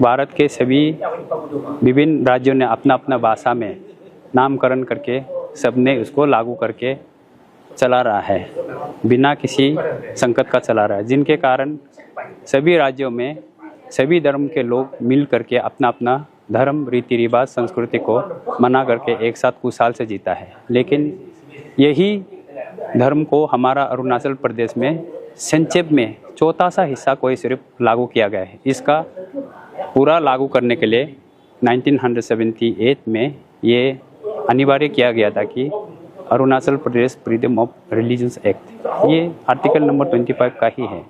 भारत के सभी विभिन्न राज्यों ने अपना अपना भाषा में नामकरण करके सबने उसको लागू करके चला रहा है, बिना किसी संकट का चला रहा है, जिनके कारण सभी राज्यों में सभी धर्म के लोग मिल करके अपना अपना धर्म, रीति रिवाज, संस्कृति को मना करके एक साथ कुछ साल से जीता है। लेकिन यही धर्म को हमारा अरुणाचल प्रदेश में संक्षेप में चौथा सा हिस्सा कोई सिर्फ लागू किया गया है। इसका पूरा लागू करने के लिए 1978 में ये अनिवार्य किया गया था कि Arunachal Pradesh freedom of religions act, ये आर्टिकल नंबर 25 का ही है,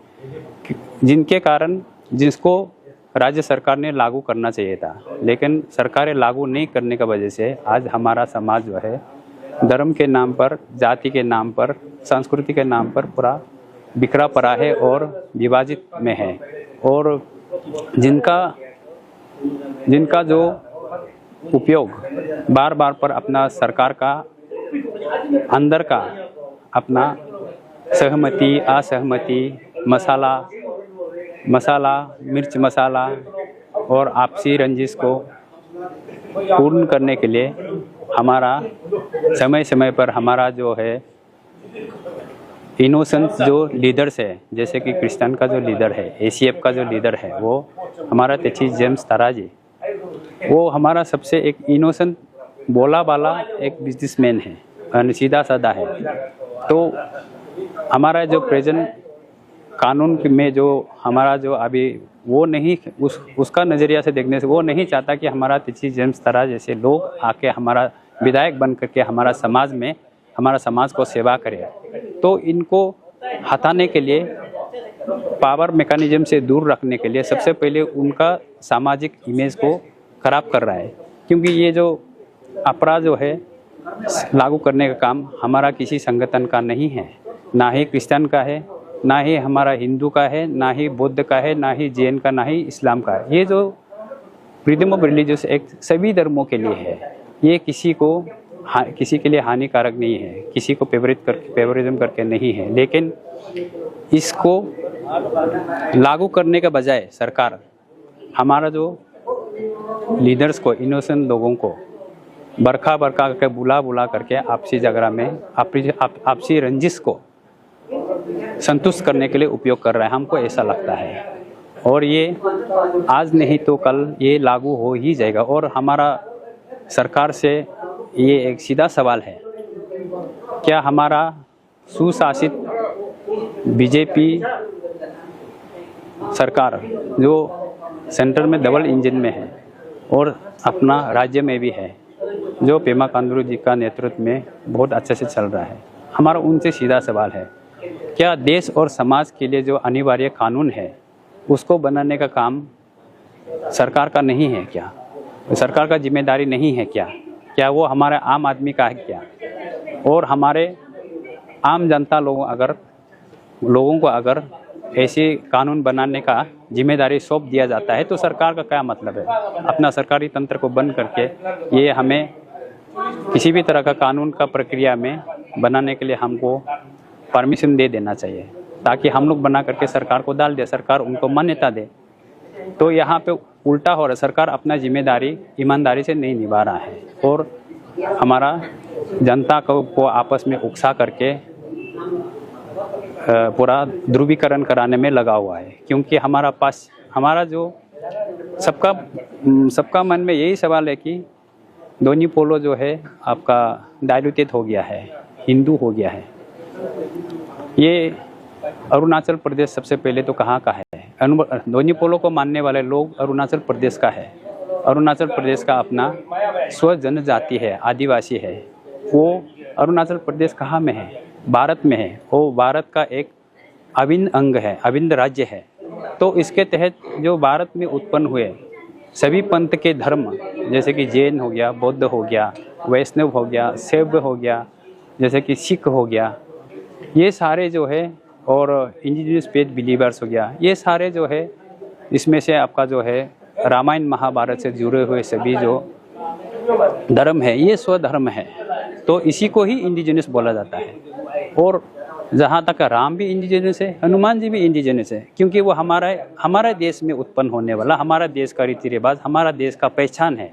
जिनके कारण जिसको राज्य सरकार ने लागू करना चाहिए था, लेकिन सरकारें लागू नहीं करने की वजह से आज हमारा समाज जो है धर्म के नाम पर, जाति के नाम पर, संस्कृति के नाम पर पूरा बिखरा पड़ा है और विभाजित में है। और जिनका जो उपयोग बार बार पर अपना सरकार का अंदर का अपना सहमति, असहमति, मसाला, मिर्च मसाला और आपसी रंजिश को पूर्ण करने के लिए हमारा समय समय पर हमारा जो है इनोसेंट जो लीडर्स है, जैसे कि क्रिश्चियन का जो लीडर है, एसीएफ का जो लीडर है, वो हमारा तेची जेम्स ताराजी, वो हमारा सबसे एक इनोसेंट बोला वाला एक बिजनेसमैन है, सीधा साधा है। तो हमारा जो प्रेजेंट कानून में जो हमारा जो अभी वो नहीं उसका नज़रिया से देखने से वो नहीं चाहता कि हमारा तेची जेम्स तारा जैसे लोग आके हमारा विधायक बन करके हमारा समाज को सेवा करे। तो इनको हटाने के लिए, पावर मैकेनिज्म से दूर रखने के लिए सबसे पहले उनका सामाजिक इमेज को खराब कर रहा है, क्योंकि ये जो अपराध जो है लागू करने का काम हमारा किसी संगठन का नहीं है, ना ही क्रिश्चियन का है, ना ही हमारा हिंदू का है, ना ही बौद्ध का है, ना ही जैन का, ना ही इस्लाम का है। ये जो फ्रीडम ऑफ रिलीजियस एक्ट सभी धर्मों के लिए है, ये किसी के लिए हानिकारक नहीं है, किसी को फेवरिज्म करके नहीं है। लेकिन इसको लागू करने के बजाय सरकार हमारा जो लीडर्स को, इनोसेंट लोगों को बरखा करके बुला करके आपसी झगड़ा में आपसी रंजिश को संतुष्ट करने के लिए उपयोग कर रहा है, हमको ऐसा लगता है। और ये आज नहीं तो कल ये लागू हो ही जाएगा। और हमारा सरकार से ये एक सीधा सवाल है, क्या हमारा सुशासित बीजेपी सरकार जो सेंटर में डबल इंजन में है और अपना राज्य में भी है, जो पेमा खांडू जी का नेतृत्व में बहुत अच्छे से चल रहा है, हमारा उनसे सीधा सवाल है, क्या देश और समाज के लिए जो अनिवार्य कानून है उसको बनाने का काम सरकार का नहीं है क्या? सरकार का जिम्मेदारी नहीं है क्या? क्या वो हमारे आम आदमी का है क्या? और हमारे आम जनता लोगों को अगर ऐसे कानून बनाने का जिम्मेदारी सौंप दिया जाता है तो सरकार का क्या मतलब है? अपना सरकारी तंत्र को बंद करके ये हमें किसी भी तरह का कानून का प्रक्रिया में बनाने के लिए हमको परमिशन दे देना चाहिए, ताकि हम लोग बना करके सरकार को डाल दे, सरकार उनको मान्यता दे। तो यहाँ पे उल्टा हो रहा है, सरकार अपना जिम्मेदारी ईमानदारी से नहीं निभा रहा है और हमारा जनता को आपस में उकसा करके पूरा ध्रुवीकरण कराने में लगा हुआ है। क्योंकि हमारा जो सबका मन में यही सवाल है कि दोनी पोलो जो है आपका डाइल्यूटेड हो गया है, हिंदू हो गया है। ये अरुणाचल प्रदेश सबसे पहले तो कहाँ का है? दोनी पोलो को मानने वाले लोग अरुणाचल प्रदेश का है। अरुणाचल प्रदेश का अपना स्व जनजाति है, आदिवासी है। वो अरुणाचल प्रदेश कहाँ में है? भारत में है। वो भारत का एक अभिन्न अंग है, अभिन्न राज्य है। तो इसके तहत जो भारत में उत्पन्न हुए सभी पंथ के धर्म, जैसे कि जैन हो गया, बौद्ध हो गया, वैष्णव हो गया, शैव हो गया, जैसे कि सिख हो गया, ये सारे जो है, और इंडिजिनियस फेथ बिलीवर्स हो गया, ये सारे जो है, इसमें से आपका जो है रामायण महाभारत से जुड़े हुए सभी जो धर्म है, ये स्वधर्म है। तो इसी को ही इंडिजिनियस बोला जाता है। और जहाँ तक राम भी इंडिजिनस है, हनुमान जी भी इंडिजिनस है, क्योंकि वो हमारे देश में उत्पन्न होने वाला, हमारा देश का रीति रिवाज, हमारा देश का पहचान है।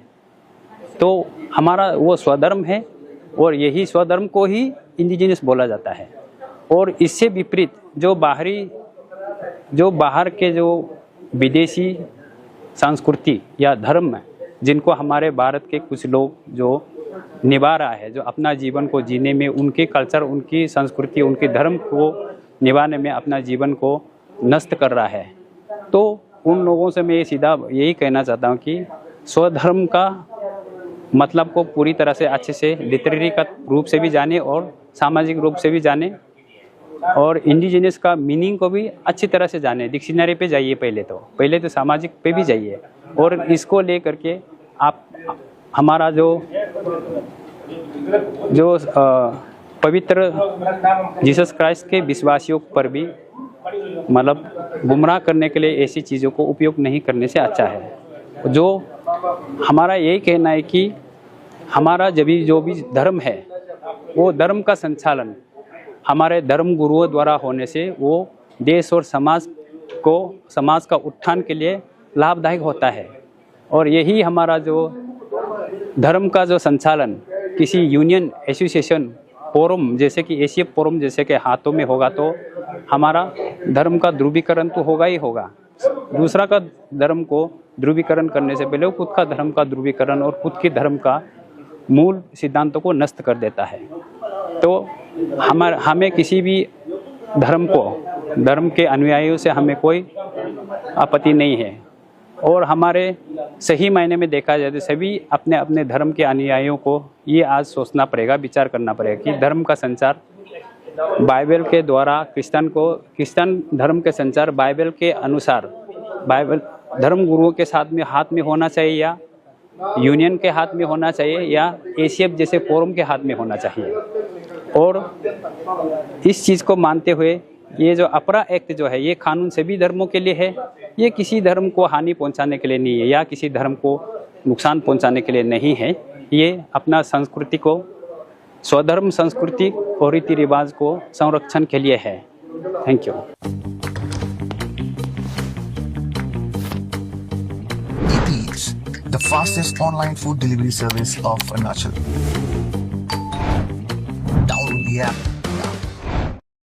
तो हमारा वो स्वधर्म है और यही स्वधर्म को ही इंडिजिनस बोला जाता है। और इससे विपरीत जो बाहर के जो विदेशी संस्कृति या धर्म है, जिनको हमारे भारत के कुछ लोग जो निभा रहा है, जो अपना जीवन को जीने में उनके कल्चर, उनकी संस्कृति, उनके धर्म को निभाने में अपना जीवन को नष्ट कर रहा है, तो उन लोगों से मैं सीधा यही कहना चाहता हूँ कि स्वधर्म का मतलब को पूरी तरह से अच्छे से लिटरेरी का रूप से भी जाने और सामाजिक रूप से भी जाने, और इंडिजिनस का मीनिंग को भी अच्छी तरह से जाने। डिक्शनरी पे जाइए, पहले तो सामाजिक पे भी जाइए, और इसको लेकर के आप हमारा जो पवित्र जीसस क्राइस्ट के विश्वासियों पर भी मतलब गुमराह करने के लिए ऐसी चीज़ों को उपयोग नहीं करने से अच्छा है। जो हमारा यही कहना है कि हमारा जो भी धर्म है, वो धर्म का संचालन हमारे धर्म गुरुओं द्वारा होने से वो देश और समाज का उत्थान के लिए लाभदायक होता है। और यही हमारा जो धर्म का जो संचालन किसी यूनियन, एसोसिएशन, फोरम जैसे कि एसीएफ फोरम जैसे के हाथों में होगा, तो हमारा धर्म का ध्रुवीकरण तो होगा ही होगा। दूसरा का धर्म को ध्रुवीकरण करने से पहले वो खुद का धर्म का ध्रुवीकरण और खुद के धर्म का मूल सिद्धांतों को नष्ट कर देता है। तो हमें किसी भी धर्म के अनुयायियों से हमें कोई आपत्ति नहीं है, और हमारे सही मायने में देखा जाए तो सभी अपने अपने धर्म के अनुयायियों को ये आज सोचना पड़ेगा, विचार करना पड़ेगा कि धर्म का संचार बाइबल के द्वारा क्रिश्चियन धर्म के संचार बाइबल के अनुसार बाइबल धर्म गुरुओं के हाथ में होना चाहिए, या यूनियन के हाथ में होना चाहिए, या एसीएफ जैसे फोरम के हाथ में होना चाहिए। और इस चीज़ को मानते हुए ये जो अपरा एक्ट जो है, ये कानून सभी धर्मों के लिए है, ये किसी धर्म को हानि पहुंचाने के लिए नहीं है या किसी धर्म को नुकसान पहुंचाने के लिए नहीं है। ये अपना संस्कृति को, स्वधर्म संस्कृति और रीति रिवाज को संरक्षण के लिए है। Thank you. The fastest online food delivery service of Arunachal. Download the app